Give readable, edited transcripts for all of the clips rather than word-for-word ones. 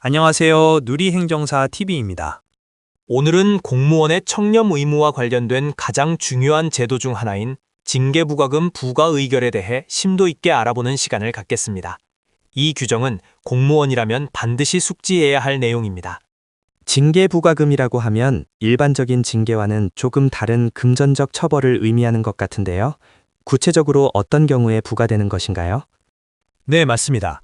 안녕하세요. 누리행정사 TV입니다. 오늘은 공무원의 청렴 의무와 관련된 가장 중요한 제도 중 하나인 징계부과금 부과 의결에 대해 심도 있게 알아보는 시간을 갖겠습니다. 이 규정은 공무원이라면 반드시 숙지해야 할 내용입니다. 징계부과금이라고 하면 일반적인 징계와는 조금 다른 금전적 처벌을 의미하는 것 같은데요. 구체적으로 어떤 경우에 부과되는 것인가요? 네, 맞습니다.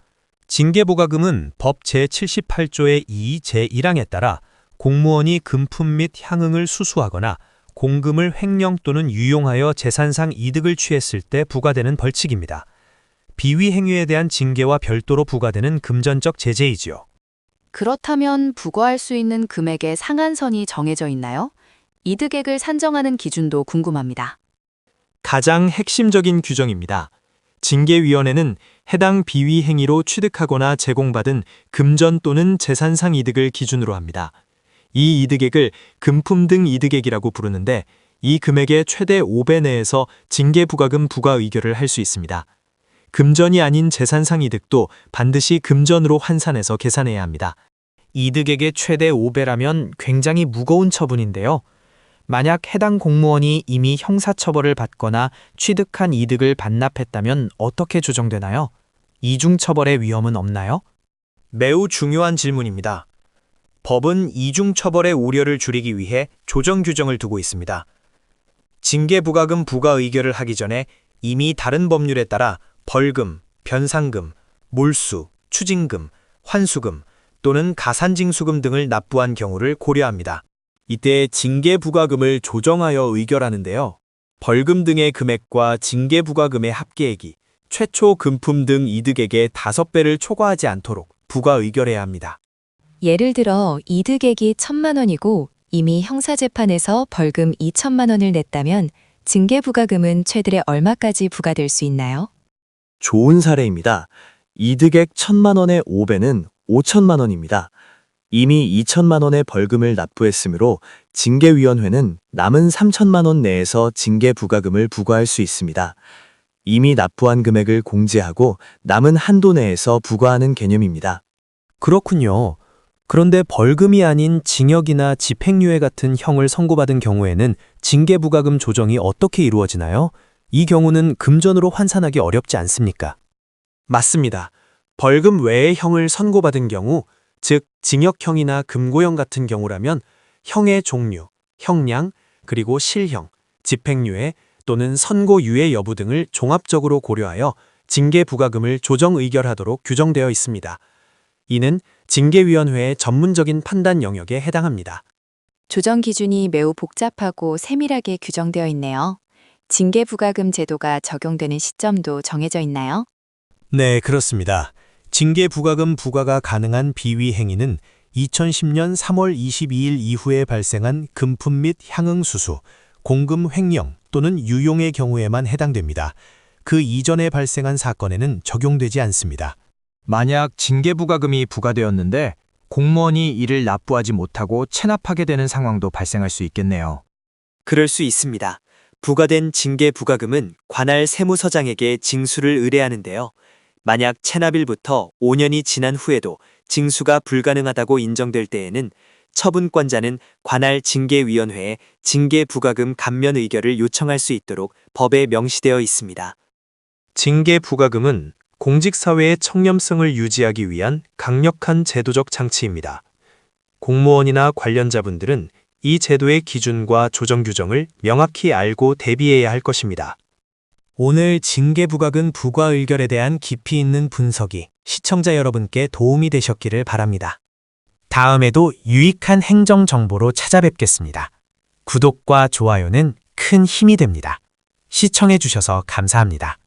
징계부과금은 법 제78조의 2 제1항에 따라 공무원이 금품 및 향응을 수수하거나 공금을 횡령 또는 유용하여 재산상 이득을 취했을 때 부과되는 벌칙입니다. 비위 행위에 대한 징계와 별도로 부과되는 금전적 제재이지요. 그렇다면 부과할 수 있는 금액의 상한선이 정해져 있나요? 이득액을 산정하는 기준도 궁금합니다. 가장 핵심적인 규정입니다. 징계위원회는 해당 비위 행위로 취득하거나 제공받은 금전 또는 재산상 이득을 기준으로 합니다. 이 이득액을 금품 등 이득액이라고 부르는데 이 금액의 최대 5배 내에서 징계부과금 부과 의결을 할 수 있습니다. 금전이 아닌 재산상 이득도 반드시 금전으로 환산해서 계산해야 합니다. 이득액의 최대 5배라면 굉장히 무거운 처분인데요. 만약 해당 공무원이 이미 형사처벌을 받거나 취득한 이득을 반납했다면 어떻게 조정되나요? 이중처벌의 위험은 없나요? 매우 중요한 질문입니다. 법은 이중처벌의 우려를 줄이기 위해 조정 규정을 두고 있습니다. 징계부과금 부과 의결을 하기 전에 이미 다른 법률에 따라 벌금, 변상금, 몰수, 추징금, 환수금 또는 가산징수금 등을 납부한 경우를 고려합니다. 이때 징계부과금을 조정하여 의결하는데요. 벌금 등의 금액과 징계부과금의 합계액이 최초 금품 등 이득액의 5배를 초과하지 않도록 부과 의결해야 합니다. 예를 들어 이득액이 1,000만 원이고 이미 형사재판에서 벌금 2천만 원을 냈다면 징계부과금은 최대 얼마까지 부과될 수 있나요? 좋은 사례입니다. 이득액 1,000만 원의 5배는 5천만 원입니다. 이미 2천만 원의 벌금을 납부했으므로 징계위원회는 남은 3천만 원 내에서 징계부과금을 부과할 수 있습니다. 이미 납부한 금액을 공제하고 남은 한도 내에서 부과하는 개념입니다. 그렇군요. 그런데 벌금이 아닌 징역이나 집행유예 같은 형을 선고받은 경우에는 징계부과금 조정이 어떻게 이루어지나요? 이 경우는 금전으로 환산하기 어렵지 않습니까? 맞습니다. 벌금 외의 형을 선고받은 경우, 즉 징역형이나 금고형 같은 경우라면 형의 종류, 형량, 그리고 실형, 집행유예 또는 선고유예 여부 등을 종합적으로 고려하여 징계부과금을 조정 의결하도록 규정되어 있습니다. 이는 징계위원회의 전문적인 판단 영역에 해당합니다. 조정 기준이 매우 복잡하고 세밀하게 규정되어 있네요. 징계부과금 제도가 적용되는 시점도 정해져 있나요? 네, 그렇습니다. 징계부과금 부과가 가능한 비위 행위는 2010년 3월 22일 이후에 발생한 금품 및 향응 수수, 공금 횡령 또는 유용의 경우에만 해당됩니다. 그 이전에 발생한 사건에는 적용되지 않습니다. 만약 징계부과금이 부과되었는데 공무원이 이를 납부하지 못하고 체납하게 되는 상황도 발생할 수 있겠네요. 그럴 수 있습니다. 부과된 징계부과금은 관할 세무서장에게 징수를 의뢰하는데요. 만약 체납일부터 5년이 지난 후에도 징수가 불가능하다고 인정될 때에는 처분권자는 관할 징계위원회에 징계부과금 감면 의결을 요청할 수 있도록 법에 명시되어 있습니다. 징계부과금은 공직사회의 청렴성을 유지하기 위한 강력한 제도적 장치입니다. 공무원이나 관련자분들은 이 제도의 기준과 조정 규정을 명확히 알고 대비해야 할 것입니다. 오늘 징계부과금 부과 의결에 대한 깊이 있는 분석이 시청자 여러분께 도움이 되셨기를 바랍니다. 다음에도 유익한 행정 정보로 찾아뵙겠습니다. 구독과 좋아요는 큰 힘이 됩니다. 시청해 주셔서 감사합니다.